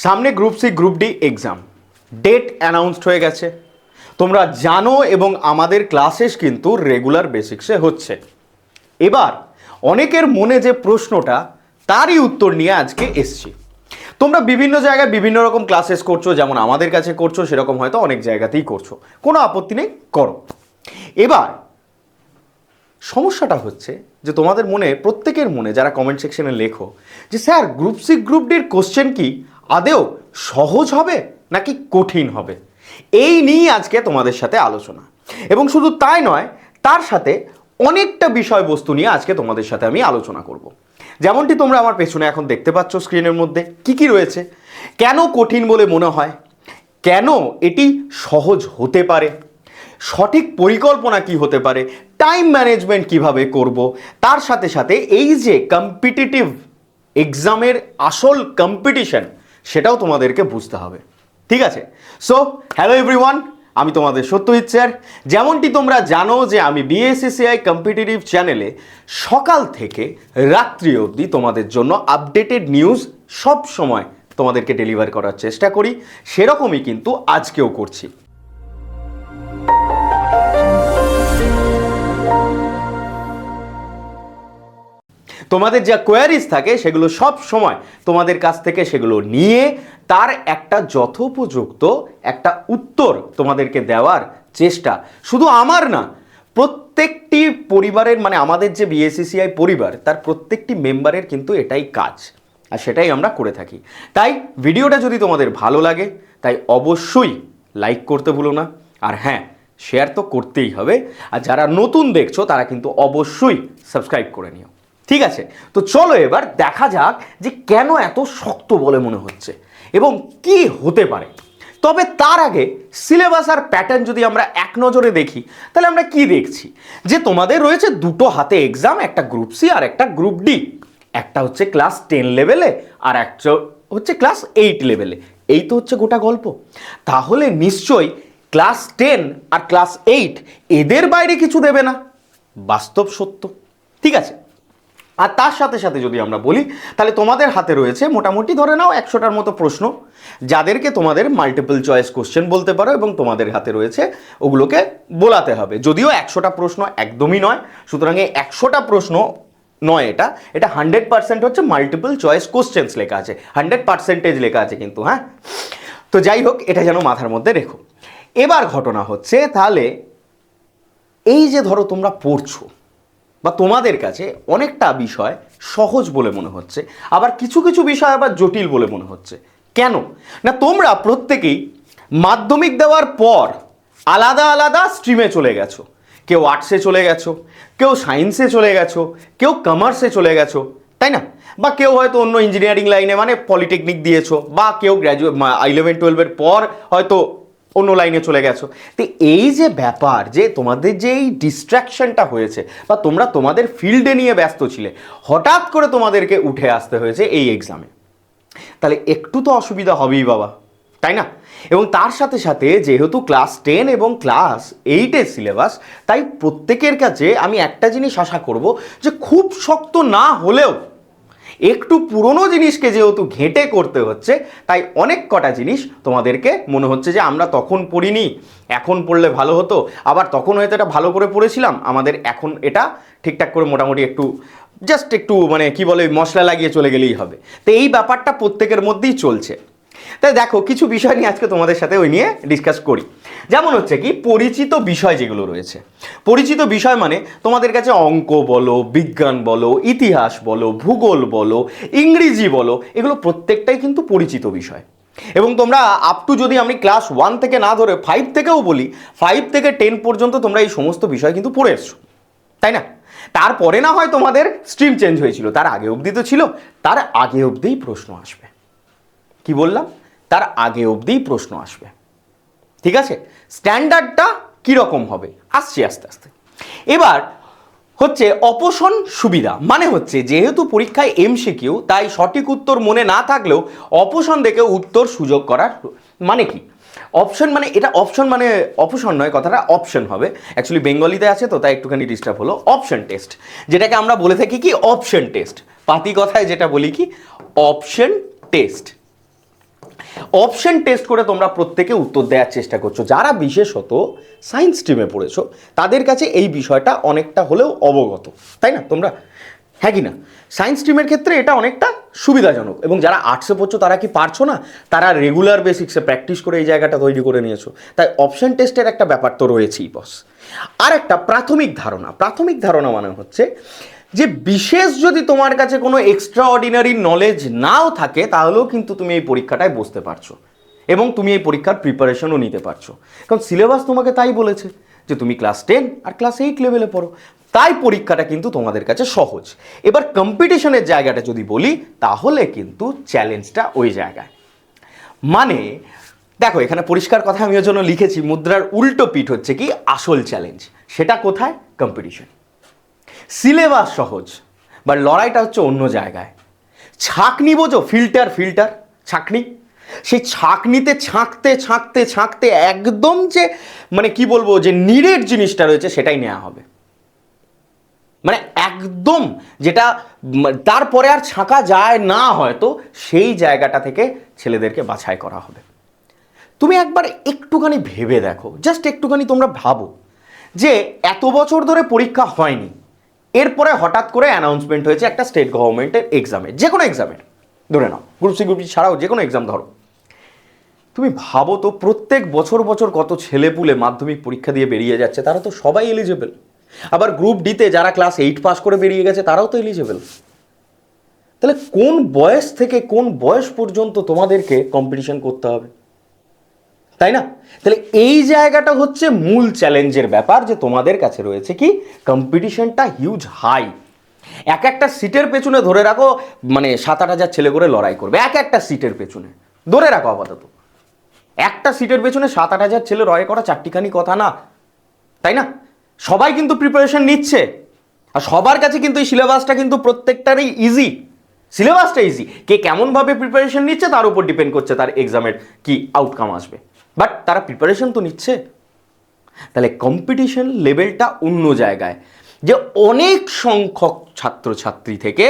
সামনে group C group D exam date announced হয়ে গেছে। তোমরা জানো এবং আমাদের ক্লাসেস কিন্তু রেগুলার বেসিক্সে হচ্ছে। এবার অনেকের মনে যে প্রশ্নটা তারই উত্তর নিয়ে আজকে এসছি। তোমরা বিভিন্ন জায়গায় বিভিন্ন রকম ক্লাসেস করছো, যেমন আমাদের কাছে করছো সেরকম হয়তো অনেক জায়গাতেই করছো, কোনো আপত্তি নেই, করো। এবার সমস্যাটা হচ্ছে যে তোমাদের মনে, প্রত্যেকের মনে যারা কমেন্ট সেকশনে লেখো যে স্যার গ্রুপ সি গ্রুপ ডির কোশ্চেন কি আদেও সহজ হবে নাকি কঠিন হবে, এই নিয়েই আজকে তোমাদের সাথে আলোচনা। এবং শুধু তাই নয়, তার সাথে অনেকটা বিষয়বস্তু নিয়ে আজকে তোমাদের সাথে আমি আলোচনা করব। যেমনটি তোমরা আমার পেছনে এখন দেখতে পাচ্ছ স্ক্রিনের মধ্যে কি কি রয়েছে, কেন কঠিন বলে মনে হয়, কেন এটি সহজ হতে পারে, সঠিক পরিকল্পনা কি হতে পারে, টাইম ম্যানেজমেন্ট কিভাবে করব, তার সাথে সাথে এই যে কম্পিটিটিভ এক্সামের আসল কম্পিটিশন সেটাও তোমাদেরকে বুঝতে হবে। ঠিক আছে, সো হ্যালো এভরিওয়ান, আমি তোমাদের সত্যজিৎ স্যার। যেমনটি তোমরা জানো যে আমি বিএসসিসিআই কম্পিটিটিভ চ্যানেলে সকাল থেকে রাত্রি অবধি তোমাদের জন্য আপডেটেড নিউজ সব সময় তোমাদেরকে ডেলিভার করার চেষ্টা করি, সেরকমই কিন্তু আজকেও করছি। তোমাদের যা কোয়ারিজ থাকে সেগুলো সব সময় তোমাদের কাছ থেকে সেগুলো নিয়ে তার একটা যথোপযুক্ত একটা উত্তর তোমাদেরকে দেওয়ার চেষ্টা শুধু আমার না, প্রত্যেকটি পরিবারের, মানে আমাদের যে বিএসসিসিআই পরিবার তার প্রত্যেকটি মেম্বারের কিন্তু এটাই কাজ, আর সেটাই আমরা করে থাকি। তাই ভিডিওটা যদি তোমাদের ভালো লাগে তাই অবশ্যই লাইক করতে ভুলো না, আর হ্যাঁ, শেয়ার তো করতেই হবে, আর যারা নতুন দেখছো তারা কিন্তু অবশ্যই সাবস্ক্রাইব করে নিও। ঠিক আছে, তো চলো এবার দেখা যাক যে কেন এত শক্ত বলে মনে হচ্ছে এবং কি হতে পারে। তবে তার আগে সিলেবাস আর প্যাটার্ন যদি আমরা এক নজরে দেখি তাহলে আমরা কি দেখছি যে তোমাদের রয়েছে দুটো হাতে এক্সাম, একটা গ্রুপ সি আর একটা গ্রুপ ডি। একটা হচ্ছে ক্লাস 10 লেভেলে আর একটা হচ্ছে ক্লাস 8 লেভেলে। এই তো হচ্ছে গোটা গল্প। তাহলে নিশ্চয়ই ক্লাস 10 আর ক্লাস 8 এদের বাইরে কিছু দেবে না, বাস্তব সত্য। ঠিক আছে, আর তার সাথে সাথে যদি আমরা বলি তাহলে তোমাদের হাতে রয়েছে মোটামুটি ধরে নাও 100টার মতো প্রশ্ন, যাদেরকে তোমাদের মাল্টিপল চয়েস কোশ্চেন বলতে পারো, এবং তোমাদের হাতে রয়েছে ওগুলোকে বোলাতে হবে। যদিও 100টা প্রশ্ন একদমই নয়, সুতরাং এই 100টা প্রশ্ন নয়, এটা 100% হচ্ছে মাল্টিপল চয়েস কোশ্চেন্স লেখা আছে, 100% লেখা আছে কিন্তু। হ্যাঁ, তো যাই হোক, এটা যেন মাথার মধ্যে রেখো। এবার ঘটনা হচ্ছে, তাহলে এই যে ধরো তোমরা পড়ছো বা তোমাদের কাছে অনেকটা বিষয় সহজ বলে মনে হচ্ছে, আবার কিছু কিছু বিষয় আবার জটিল বলে মনে হচ্ছে। কেন না, তোমরা প্রত্যেকেই মাধ্যমিক দেওয়ার পর আলাদা আলাদা স্ট্রিমে চলে গেছো। কেউ আর্টসে চলে গেছো, কেউ সায়েন্সে চলে গেছো, কেউ কমার্সে চলে গেছো, তাই না? বা কেউ হয়তো অন্য ইঞ্জিনিয়ারিং লাইনে মানে পলিটেকনিক দিয়েছো, বা কেউ গ্র্যাজুয়েট 11-12-এর পর হয়তো অন্য লাইনে চলে গেছো। তো এই যে ব্যাপার, যে তোমাদের যে এই ডিস্ট্র্যাকশনটা হয়েছে বা তোমরা তোমাদের ফিল্ডে নিয়ে ব্যস্ত ছিলে, হঠাৎ করে তোমাদেরকে উঠে আসতে হয়েছে এই এক্সামে, তাহলে একটু তো অসুবিধা হবেই বাবা, তাই না? এবং তার সাথে সাথে যেহেতু ক্লাস 10 এবং ক্লাস 8-এর সিলেবাস, তাই প্রত্যেকের কাছে আমি একটা জিনিস আশা করব যে খুব শক্ত না হলেও একটু পুরনো জিনিসকে যেহেতু ঘেঁটে করতে হচ্ছে, তাই অনেক কটা জিনিস তোমাদেরকে মনে হচ্ছে যে আমরা তখন পড়িনি, এখন পড়লে ভালো হতো, আবার তখন হয়তো এটা ভালো করে পড়েছিলাম, আমাদের এখন এটা ঠিকঠাক করে মোটামুটি একটু জাস্ট একটু মানে কি বলে মশলা লাগিয়ে চলে গেলেই হবে। তো এই ব্যাপারটা প্রত্যেকের মধ্যেই চলছে। তাই দেখো, কিছু বিষয় নিয়ে আজকে তোমাদের সাথে ওই নিয়ে ডিসকাস করি। যেমন হচ্ছে কি, পরিচিত বিষয় যেগুলো রয়েছে, পরিচিত বিষয় মানে তোমাদের কাছে অঙ্ক বলো, বিজ্ঞান বলো, ইতিহাস বলো, ভূগোল বলো, ইংরেজি বলো, এগুলো প্রত্যেকটাই কিন্তু পরিচিত বিষয়। এবং তোমরা আপ টু, যদি আমি ক্লাস 1 থেকে না ধরে 5 থেকেও বলি, 5 থেকে 10 পর্যন্ত তোমরা এই সমস্ত বিষয় কিন্তু পড়ে এসছো, তাই না? তারপরে না হয় তোমাদের স্ট্রিম চেঞ্জ হয়েছিল, তার আগে অবধি তো ছিল, তার আগে অবধিই প্রশ্ন আসবে। কি বললাম? তার আগে অবধিই প্রশ্ন আসবে। ঠিক আছে, স্ট্যান্ডার্ডটা কীরকম হবে আসছি আস্তে আস্তে। এবার হচ্ছে অপশন সুবিধা, মানে হচ্ছে যেহেতু পরীক্ষায় এমসিকিউ, তাই সঠিক উত্তর মনে না থাকলেও অপশন দেখে উত্তর সুযোগ করার মানে কি? অপশন মানে এটা অপশন মানে অপশন নয়, কথাটা অপশন হবে। অ্যাকচুয়ালি বেঙ্গলিতে আছে তো তাই একটুখানি ডিস্টার্ব হলো। অপশন টেস্ট, যেটাকে আমরা বলে থাকি কি অপশন টেস্ট, পাতি কথায় যেটা বলি কি অপশন টেস্ট। অপশন টেস্ট করে তোমরা প্রত্যেকে উত্তর দেওয়ার চেষ্টা করছো। যারা বিশেষত সায়েন্স স্ট্রিমে পড়েছো তাদের কাছে এই বিষয়টা অনেকটা হলেও অবগত, তাই না তোমরা? হ্যাঁ কি না? সায়েন্স স্ট্রিমের ক্ষেত্রে এটা অনেকটা সুবিধাজনক, এবং যারা আর্টসে পড়ছো তারা কি পারছো না? তারা রেগুলার বেসিক্সে প্র্যাকটিস করে এই জায়গাটা তৈরি করে নিয়েছো। তাই অপশন টেস্টের একটা ব্যাপার তো রয়েছেই বস। আর একটা প্রাথমিক ধারণা মানে হচ্ছে যে বিশেষ যদি তোমার কাছে কোনো এক্সট্রা অর্ডিনারি নলেজ নাও থাকে তাহলেও কিন্তু তুমি এই পরীক্ষাটায় বসতে পারছো, এবং তুমি এই পরীক্ষার প্রিপারেশনও নিতে পারছো, কারণ সিলেবাস তোমাকে তাই বলেছে যে তুমি ক্লাস 10 আর ক্লাস 8 লেভেলে পড়ো। তাই পরীক্ষাটা কিন্তু তোমাদের কাছে সহজ। এবার কম্পিটিশনের জায়গাটা যদি বলি তাহলে কিন্তু চ্যালেঞ্জটা ওই জায়গায়। মানে দেখো, এখানে পরিষ্কার কথা আমি ওর জন্য লিখেছি, মুদ্রার উল্টো পিঠ হচ্ছে কি আসল চ্যালেঞ্জ। সেটা কোথায়? কম্পিটিশন। সিলেবাস সহজ, বা লড়াইটা হচ্ছে অন্য জায়গায়। ছাঁকনি বোঝো? ফিল্টার ছাঁকনি। সেই ছাঁকনিতে ছাঁকতে একদম যে মানে কি বলবো, যে নিরেট জিনিসটা রয়েছে সেটাই নেওয়া হবে, মানে একদম যেটা তারপরে আর ছাঁকা যায় না হয়তো, সেই জায়গাটা থেকে ছেলেদেরকে বাছাই করা হবে। তুমি একবার একটুখানি ভেবে দেখো, জাস্ট একটুখানি তোমরা ভাবো যে এত বছর ধরে পরীক্ষা হয়নি, এরপরে হঠাৎ করে অ্যানাউন্সমেন্ট হয়েছে একটা স্টেট গভর্নমেন্টের এক্সামের, যে কোনো এক্সামের, ধরে নাও গ্রুপ সি গ্রুপ ছাড়াও যে কোনো এক্সাম ধরো। তুমি ভাবো তো প্রত্যেক বছর কত ছেলেপুলে মাধ্যমিক পরীক্ষা দিয়ে বেরিয়ে যাচ্ছে, তারা তো সবাই এলিজেবল। আবার গ্রুপ ডিতে যারা ক্লাস 8 পাস করে বেরিয়ে গেছে তারাও তো এলিজেবল। তাহলে কোন বয়স থেকে কোন বয়স পর্যন্ত তোমাদেরকে কম্পিটিশন করতে হবে, তাই না? তাহলে এই জায়গাটা হচ্ছে মূল চ্যালেঞ্জের ব্যাপার, যে তোমাদের কাছে রয়েছে কি কম্পিটিশনটা হিউজ হাই। একটা সিটের পেছনে ধরে রাখো মানে 7-8 হাজার ছেলে করে লড়াই করবে একটা সিটের পেছনে, ধরে রাখো আপাতত। একটা সিটের পেছনে 7-8 হাজার ছেলে লড়াই করা চারটিখানি কথা না, তাই না? সবাই কিন্তু প্রিপারেশন নিচ্ছে, আর সবার কাছে কিন্তু এই সিলেবাসটা কিন্তু প্রত্যেকটারই ইজি। সিলেবাসটা ইজি, কে কেমনভাবে প্রিপারেশন নিচ্ছে তার উপর ডিপেন্ড করছে তার এক্সামের কি আউটকাম আসবে, বাট তারা প্রিপারেশন তো নিচ্ছে। তাহলে কম্পিটিশন লেভেলটা অন্য জায়গায়, যে অনেক সংখ্যক ছাত্রছাত্রী থেকে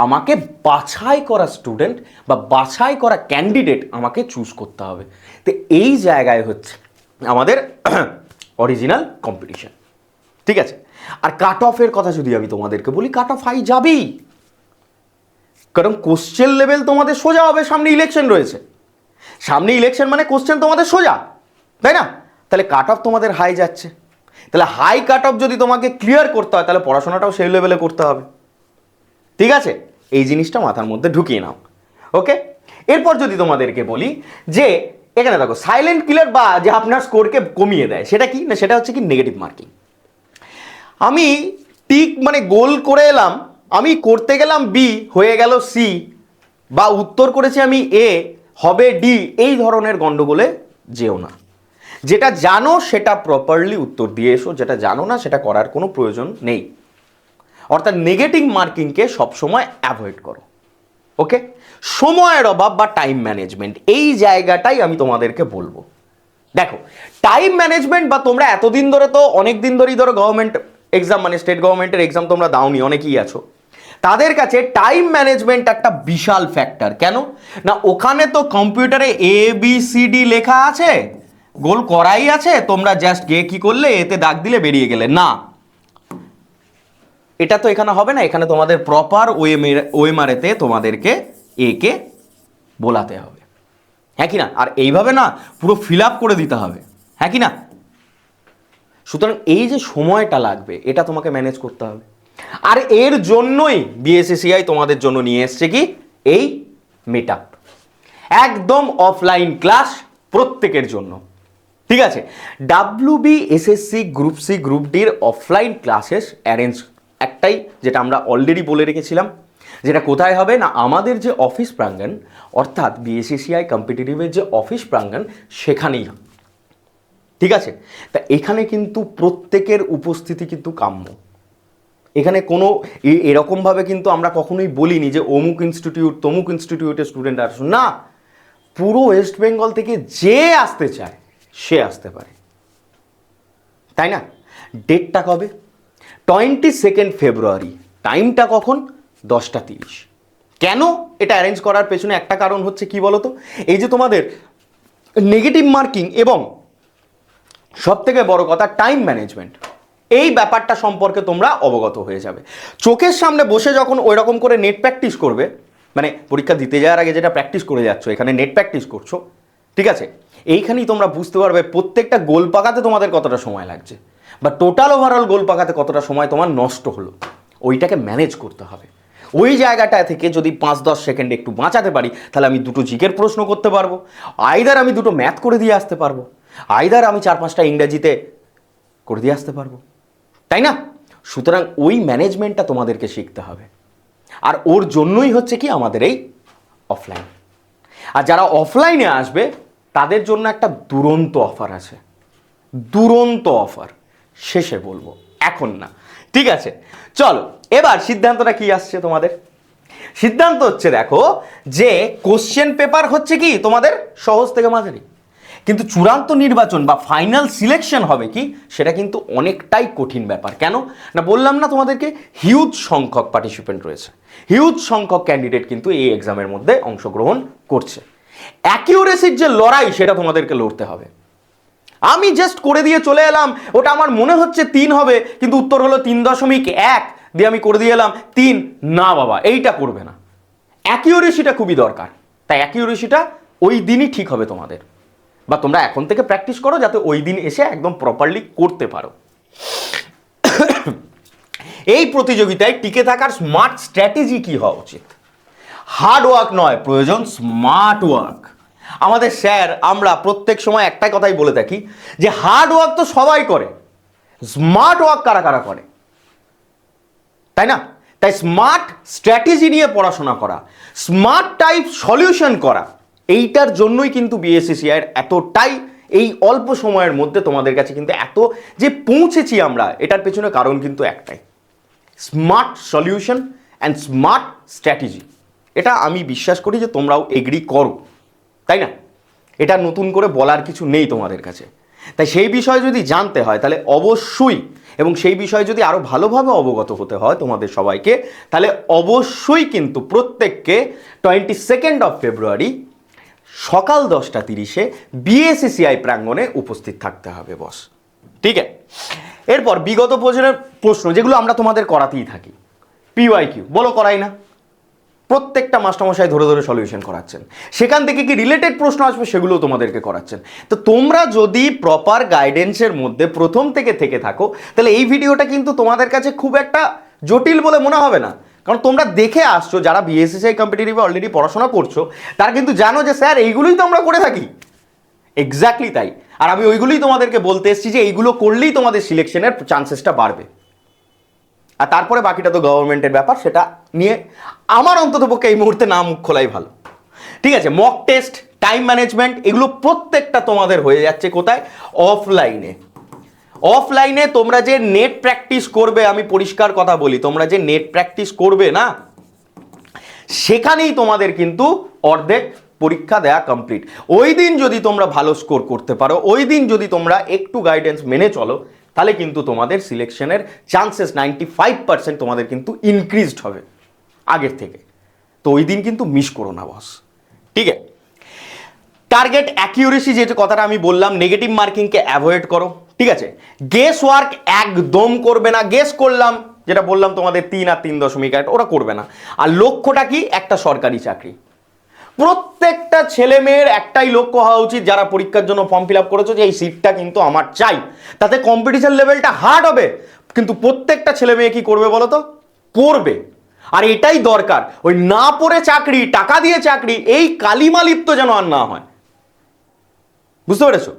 আমাকে বাছাই করা স্টুডেন্ট বা বাছাই করা ক্যান্ডিডেট আমাকে চুজ করতে হবে। তো এই জায়গায় হচ্ছে আমাদের অরিজিনাল কম্পিটিশন, ঠিক আছে? আর কাট অফের কথা যদি আমি তোমাদেরকে বলি, কাট অফ হাই যাবেই, কারণ কোশ্চেন লেভেল তোমাদের সোজা হবে। সামনে ইলেকশন রয়েছে, সামনে ইলেকশন মানে কোশ্চেন তোমাদের সোজা, তাই না? তাহলে কাট অফ তোমাদের হাই যাচ্ছে। তাহলে হাই কাট অফ যদি তোমাকে ক্লিয়ার করতে হয় তাহলে পড়াশোনাটাও সেই লেভেলে করতে হবে, ঠিক আছে? এই জিনিসটা মাথার মধ্যে ঢুকিয়ে নাও, ওকে? এরপর যদি তোমাদেরকে বলি যে এখানে দেখো সাইলেন্ট কিলার বা যে আপনার স্কোরকে কমিয়ে দেয়, সেটা কি না? সেটা হচ্ছে কি নেগেটিভ মার্কিং। আমি টিক মানে গোল করে এলাম, আমি করতে গেলাম বি, হয়ে গেল সি, বা উত্তর করেছি আমি এ, হবে ডি, এই ধরনের গন্ডগোলে যেও না। যেটা জানো সেটা প্রপারলি উত্তর দিয়ে এসো, যেটা জানো না সেটা করার কোনো প্রয়োজন নেই। অর্থাৎ নেগেটিভ মার্কিংকে সবসময় অ্যাভয়েড করো, ওকে? সময়ের অভাব বা টাইম ম্যানেজমেন্ট, এই জায়গাটাই আমি তোমাদেরকে বলবো। দেখো টাইম ম্যানেজমেন্ট, বা তোমরা এতদিন ধরে তো অনেক দিন ধরেই ধরো গভর্নমেন্ট এক্সাম মানে স্টেট গভর্নমেন্টের এক্সাম তোমরা দাওনি, অনেকেই আছো, তাদের কাছে টাইম ম্যানেজমেন্ট একটা বিশাল ফ্যাক্টর। কেন না? ওখানে তো কম্পিউটারে ABCD লেখা আছে, গোল করাই আছে, তোমরা জাস্ট গিয়ে কি করলে এতে দাগ দিলে বেরিয়ে গেলে না। এটা তো এখানে হবে না, এখানে তোমাদের প্রপার ওএমআরএতে তোমাদেরকে একে বোলাতে হবে, হ্যাঁ কি না? আর এইভাবে না পুরো ফিল আপ করে দিতে হবে, হ্যাঁ কি না? সুতরাং এই যে সময়টা লাগবে এটা তোমাকে ম্যানেজ করতে হবে। আর এর জন্যই বিএসএসিআই তোমাদের জন্য নিয়ে এসছে কি এই মিটআপ, একদম অফলাইন ক্লাস প্রত্যেকের জন্য, ঠিক আছে? WBSSC গ্রুপ সি গ্রুপ ডির অফলাইন ক্লাসেস অ্যারেঞ্জ একটাই, যেটা আমরা অলরেডি বলে রেখেছিলাম, যেটা কোথায় হবে না আমাদের যে অফিস প্রাঙ্গণ, অর্থাৎ বিএসএসিআই কম্পিটিটিভের যে অফিস প্রাঙ্গণ সেখানেই হবে, ঠিক আছে? তা এখানে কিন্তু প্রত্যেকের উপস্থিতি কিন্তু কাম্য। এখানে কোনো এরকমভাবে কিন্তু আমরা কখনোই বলিনি যে অমুক ইনস্টিটিউট তমুক ইনস্টিটিউটের স্টুডেন্ট আসুন না, পুরো ওয়েস্ট বেঙ্গল থেকে যে আসতে চায় সে আসতে পারে, তাই না? ডেটটা কবে? 22 ফেব্রুয়ারি, টাইমটা কখন? 10টা 30, কেন এটা অ্যারেঞ্জ করার পেছনে একটা কারণ হচ্ছে কি বলতো, এই যে তোমাদের নেগেটিভ মার্কিং এবং সব থেকে বড় কথা টাইম ম্যানেজমেন্ট, এই ব্যাপারটা সম্পর্কে তোমরা অবগত হয়ে যাবে। চোখের সামনে বসে যখন ওই রকম করে নেট প্র্যাকটিস করবে, মানে পরীক্ষা দিতে যাওয়ার আগে যেটা প্র্যাকটিস করে যাচ্ছ, এখানে নেট প্র্যাকটিস করছো, ঠিক আছে, এইখানেই তোমরা বুঝতে পারবে প্রত্যেকটা গোল পাকাতে তোমাদের কতটা সময় লাগছে বা টোটাল ওভারঅল গোল পাকাতে কতটা সময় তোমার নষ্ট হলো, ওইটাকে ম্যানেজ করতে হবে। ওই জায়গাটা থেকে যদি 5-10 সেকেন্ড একটু বাঁচাতে পারি, তাহলে আমি 2টো জিকের প্রশ্ন করতে পারবো, আইদার আমি 2টো ম্যাথ করে দিয়ে আসতে পারবো, আইদার আমি 4-5টা ইংরেজিতে করে দিয়ে আসতে পারবো, তাই না? সুতরাং ওই ম্যানেজমেন্টটা তোমাদেরকে শিখতে হবে। আর ওর জন্যই হচ্ছে কি আমাদের এই অফলাইন। আর যারা অফলাইনে আসবে তাদের জন্য একটা দুরন্ত অফার আছে, দুরন্ত অফার, শেষে বলবো, এখন না, ঠিক আছে? চলো এবার সিদ্ধান্তটা কি আসছে তোমাদের। সিদ্ধান্ত হচ্ছে দেখো যে কোশ্চেন পেপার হচ্ছে কি তোমাদের সহজ থেকে মাঝারি, কিন্তু চূড়ান্ত নির্বাচন বা ফাইনাল সিলেকশন হবে কি সেটা কিন্তু অনেকটাই কঠিন ব্যাপার। কেন না, বললাম না তোমাদেরকে, হিউজ সংখ্যক পার্টিসিপেন্ট রয়েছে, হিউজ সংখ্যক ক্যান্ডিডেট কিন্তু এই এক্সামের মধ্যে অংশগ্রহণ করছে। অ্যাকিউরেসির যে লড়াই সেটা তোমাদেরকে লড়তে হবে। আমি জাস্ট করে দিয়ে চলে এলাম, ওটা আমার মনে হচ্ছে 3 হবে কিন্তু উত্তর হলো 3.1 দিয়ে আমি করে দিয়ে এলাম 3, না বাবা, এইটা করবে না। অ্যাকিউরেসিটা খুবই দরকার, তাই অ্যাকিউরেসিটা ওই দিনই ঠিক হবে তোমাদের, বা তোমরা এখন থেকে প্র্যাকটিস করো যাতে ওই দিন এসে একদম প্রপারলি করতে পারো। এই প্রতিযোগিতায় টিকে থাকার স্মার্ট স্ট্র্যাটেজি কি হওয়া উচিত? হার্ড ওয়ার্ক নয়, প্রয়োজন স্মার্ট ওয়ার্ক। আমাদের স্যার আমরা প্রত্যেক সময় একটাই কথাই বলে থাকি যে হার্ড ওয়ার্ক তো সবাই করে, স্মার্ট ওয়ার্ক কারা কারা করে, তাই না? তাই স্মার্ট স্ট্র্যাটেজি নিয়ে পড়াশোনা করা, স্মার্ট টাইপ সলিউশন করা, এইটার জন্যই কিন্তু বিএসসিসিআই এতটাই এই অল্প সময়ের মধ্যে তোমাদের কাছে কিন্তু এত যে পৌঁছেছি আমরা, এটার পেছনে কারণ কিন্তু একটাই, smart solution and smart strategy. এটা আমি বিশ্বাস করি যে তোমরাও এগ্রি করো, তাই না? এটা নতুন করে বলার কিছু নেই তোমাদের কাছে। তাই সেই বিষয়ে যদি জানতে হয় তাহলে অবশ্যই, এবং সেই বিষয়ে যদি আরও ভালোভাবে অবগত হতে হয় তোমাদের সবাইকে, তাহলে অবশ্যই কিন্তু প্রত্যেককে 22 ফেব্রুয়ারি সকাল 10:30 বিএসসিসিআই প্রাঙ্গণে উপস্থিত থাকতে হবে বস, ঠিক আছে? এরপর বিগত বছরের প্রশ্ন যেগুলো আমরা তোমাদের করাতেই থাকি, পিওয়াইকিউ বলো করাই না, প্রত্যেকটা মাস্টারমশাই ধরে ধরে সলিউশন করাচ্ছেন, সেখান থেকে কি রিলেটেড প্রশ্ন আসবে সেগুলোও তোমাদেরকে করাচ্ছেন। তো তোমরা যদি প্রপার গাইডেন্সের মধ্যে প্রথম থেকে থাকো, তাহলে এই ভিডিওটা কিন্তু তোমাদের কাছে খুব একটা জটিল বলে মনে হবে না, কারণ তোমরা দেখে আসছো, যারা বিএসসিসিআই কম্পিটিটিভে অলরেডি পড়াশোনা করছো তারা কিন্তু জানো যে স্যার এইগুলোই তো আমরা করে থাকি, এক্স্যাক্টলি তাই। আর আমি ওইগুলোই তোমাদেরকে বলতে এসেছি যে এইগুলো করলেই তোমাদের সিলেকশনের চান্সেসটা বাড়বে, আর তারপরে বাকিটা তো গভর্নমেন্টের ব্যাপার, সেটা নিয়ে আমার অন্ততপক্ষে এই মুহূর্তে না মুখ খোলাই ভালো, ঠিক আছে? মক টেস্ট, টাইম ম্যানেজমেন্ট, এগুলো প্রত্যেকটা তোমাদের হয়ে যাচ্ছে কোথায়? অফলাইনে। অফলাইনে তোমরা যে নেট প্র্যাকটিস করবে, আমি পরিষ্কার কথা বলি, তোমরা যে নেট প্র্যাকটিস করবে না, সেখানেই তোমাদের কিন্তু অর্ধেক পরীক্ষা দেয়া কমপ্লিট। ওই দিন যদি তোমরা ভালো স্কোর করতে পারো, ওই দিন যদি তোমরা একটু গাইডেন্স মেনে চলো, তাহলে কিন্তু তোমাদের সিলেকশনের চান্সেস 95% তোমাদের কিন্তু ইনক্রিজড হবে আগের থেকে। তো ওই দিন কিন্তু মিস করো না বস, ঠিক আছে? টার্গেট অ্যাকিউরেসি, যে কথাটা আমি বললাম, নেগেটিভ মার্কিংকে অ্যাভয়েড করো, ঠিক আছে? গেস ওয়ার্ক একদম করবে না, গেস করলাম যেটা বললাম তোমাদের 3 আর 3.8, ওরা করবে না। আর লক্ষ্যটা কি? একটা সরকারি চাকরি। প্রত্যেকটা ছেলে মেয়ের একটাই লক্ষ্য হওয়া উচিত, যারা পরীক্ষার জন্য ফর্ম ফিল আপ করেছো, যে এই সিটটা কিন্তু আমার চাই। তাতে কম্পিটিশন লেভেলটা হার্ড হবে, কিন্তু প্রত্যেকটা ছেলে মেয়ে কি করবে বলো তো? পড়বে। আর এটাই দরকার, ওই না পড়ে চাকরি, টাকা দিয়ে চাকরি, এই কালিমা লিপ্ত যেন আর না হয়, বুঝতে পেরেছো?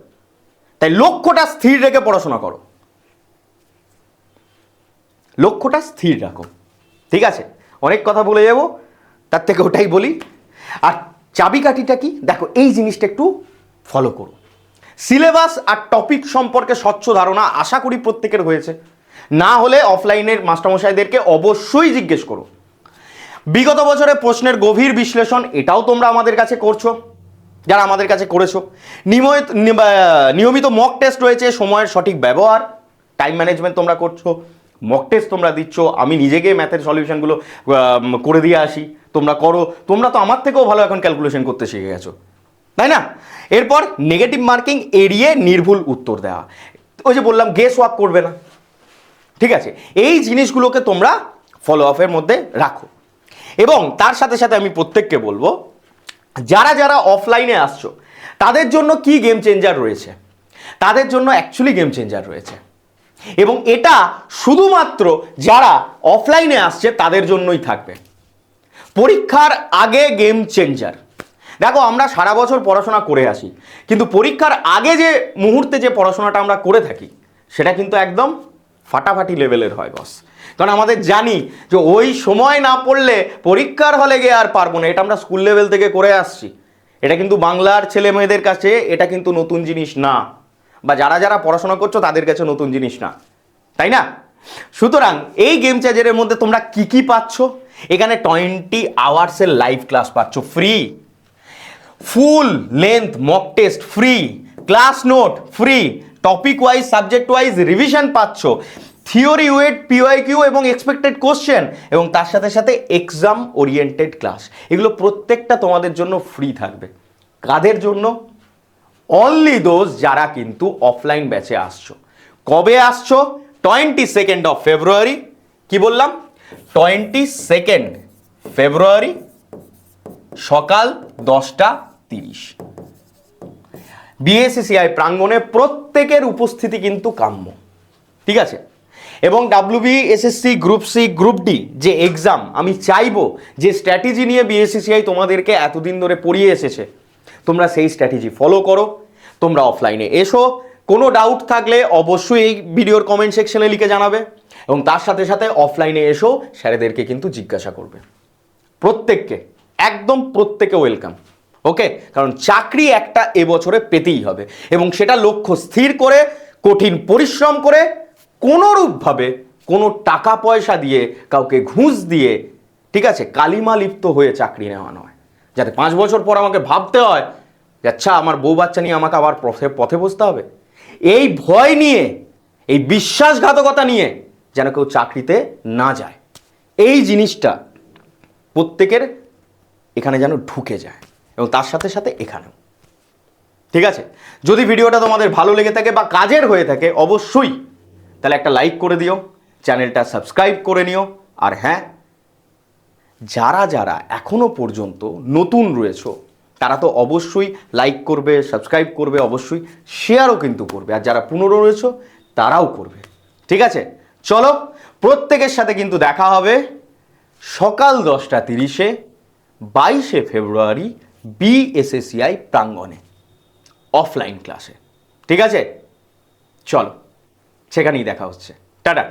তাই লক্ষ্যটা স্থির রেখে পড়াশোনা করো, লক্ষ্যটা স্থির রাখো, ঠিক আছে? অনেক কথা বলে যাবো, তার থেকে ওটাই বলি। আর চাবিকাঠিটা কি দেখো, এই জিনিসটা একটু ফলো করো। সিলেবাস আর টপিক সম্পর্কে স্বচ্ছ ধারণা আশা করি প্রত্যেকের হয়েছে, না হলে অফলাইনের মাস্টারমশাইদেরকে অবশ্যই জিজ্ঞেস করো। বিগত বছরে প্রশ্নের গভীর বিশ্লেষণ, এটাও তোমরা আমাদের কাছে করছো, যারা আমাদের কাছে করেছো। নিয়মিত মক টেস্ট রয়েছে, সময়ের সঠিক ব্যবহার, টাইম ম্যানেজমেন্ট তোমরা করছো, মক টেস্ট তোমরা দিচ্ছ, আমি নিজেকে ম্যাথের সলিউশনগুলো করে দিয়ে আসি, তোমরা করো, তোমরা তো আমার থেকেও ভালো এখন ক্যালকুলেশন করতে শিখে গেছো, তাই না? এরপর নেগেটিভ মার্কিং এড়িয়ে নির্ভুল উত্তর দেওয়া, ওই যে বললাম গেস ওয়ার্ক করবে না, ঠিক আছে? এই জিনিসগুলোকে তোমরা ফলো আপের মধ্যে রাখো। এবং তার সাথে সাথে আমি প্রত্যেককে বলবো, যারা যারা অফলাইনে আসছো তাদের জন্য কি গেম চেঞ্জার রয়েছে, তাদের জন্য অ্যাকচুয়ালি গেম চেঞ্জার রয়েছে। এবং এটা শুধুমাত্র যারা অফলাইনে আসছে তাদের জন্যই থাকবে। পরীক্ষার আগে গেম চেঞ্জার। দেখো, আমরা সারা বছর পড়াশোনা করে আসি, কিন্তু পরীক্ষার আগে যে মুহূর্তে যে পড়াশোনাটা আমরা করে থাকি সেটা কিন্তু একদম ফাটাফাটি লেভেলের হয় বস। কারণ আমাদের জানি যে ওই সময় না পড়লে পরীক্ষার হলে গিয়ে আর পারবো না। এটা আমরা স্কুল লেভেল থেকে করে আসছি। এটা কিন্তু বাংলার ছেলে মেয়েদের কাছে এটা কিন্তু নতুন জিনিস না, বা যারা যারা পড়াশোনা করছো তাদের কাছে নতুন জিনিস না, তাই না? সুতরাং এই গেম চেঞ্জারের মধ্যে তোমরা কি কি পাচ্ছ? এখানে 20 আওয়ার্সের লাইভ ক্লাস পাচ্ছ free, full length mock test free, class note free, topic wise subject wise revision পাচ্ছ, থিওরি ওয়েট পিওয়াইকিউ এবং এক্সপেক্টেড কোশ্চেন, এবং তার সাথে সাথে এক্সাম ওরিয়েন্টেড ক্লাস। এগুলো প্রত্যেকটা তোমাদের জন্য ফ্রি থাকবে। কাদের জন্য? অনলি দোজ যারা কিন্তু অফলাইন ব্যাচে আসছো। কবে আসছো? 22 ফেব্রুয়ারি। কি বললাম? 22 ফেব্রুয়ারি সকাল 10:30 বিএসসিসিআই প্রাঙ্গণে প্রত্যেকের উপস্থিতি কিন্তু কাম্য, ঠিক আছে? এবং WBSSC group C group D যে এক্সাম, আমি চাইবো যে স্ট্র্যাটেজি নিয়ে বিএসসিসিআই তোমাদেরকে এতদিন ধরে পড়িয়ে এসেছে, তোমরা সেই স্ট্র্যাটেজি ফলো করো। তোমরা অফলাইনে এসো, কোনো ডাউট থাকলে অবশ্যই এই ভিডিওর কমেন্ট সেকশনে লিখে জানাবে, এবং তার সাথে সাথে অফলাইনে এসো স্যারেদেরকে কিন্তু জিজ্ঞাসা করবে। প্রত্যেককে, একদম প্রত্যেকে ওয়েলকাম, ওকে? কারণ চাকরি একটা এবছরে পেতেই হবে, এবং সেটা লক্ষ্য স্থির করে কঠিন পরিশ্রম করে, কোনোরূপভাবে কোনো টাকা পয়সা দিয়ে কাউকে ঘুষ দিয়ে, ঠিক আছে, কালিমা লিপ্ত হয়ে চাকরি নেওয়া নয়, যাতে 5 বছর পর আমাকে ভাবতে হয় যে আচ্ছা আমার বউ বাচ্চা নিয়ে আমাকে আবার পথে বসতে হবে। এই ভয় নিয়ে, এই বিশ্বাসঘাতকতা নিয়ে যেন কেউ চাকরিতে না যায়, এই জিনিসটা প্রত্যেকের এখানে যেন ঢুকে যায়, এবং তার সাথে সাথে এখানেও, ঠিক আছে? যদি ভিডিওটা তোমাদের ভালো লেগে থাকে বা কাজের হয়ে থাকে অবশ্যই তাহলে একটা লাইক করে দিও, চ্যানেলটা সাবস্ক্রাইব করে নিও। আর হ্যাঁ, যারা যারা এখনো পর্যন্ত নতুন রয়েছো তারা তো অবশ্যই লাইক করবে, সাবস্ক্রাইব করবে, অবশ্যই শেয়ারও কিন্তু করবে, আর যারা পুনরায় রয়েছো তারাও করবে, ঠিক আছে? চলো, প্রত্যেকের সাথে কিন্তু দেখা হবে সকাল 10:30 22 ফেব্রুয়ারি বিএসসিআই প্রাঙ্গণে অফলাইন ক্লাসে, ঠিক আছে? চলো, সেখানেই দেখা হচ্ছে। টাটা।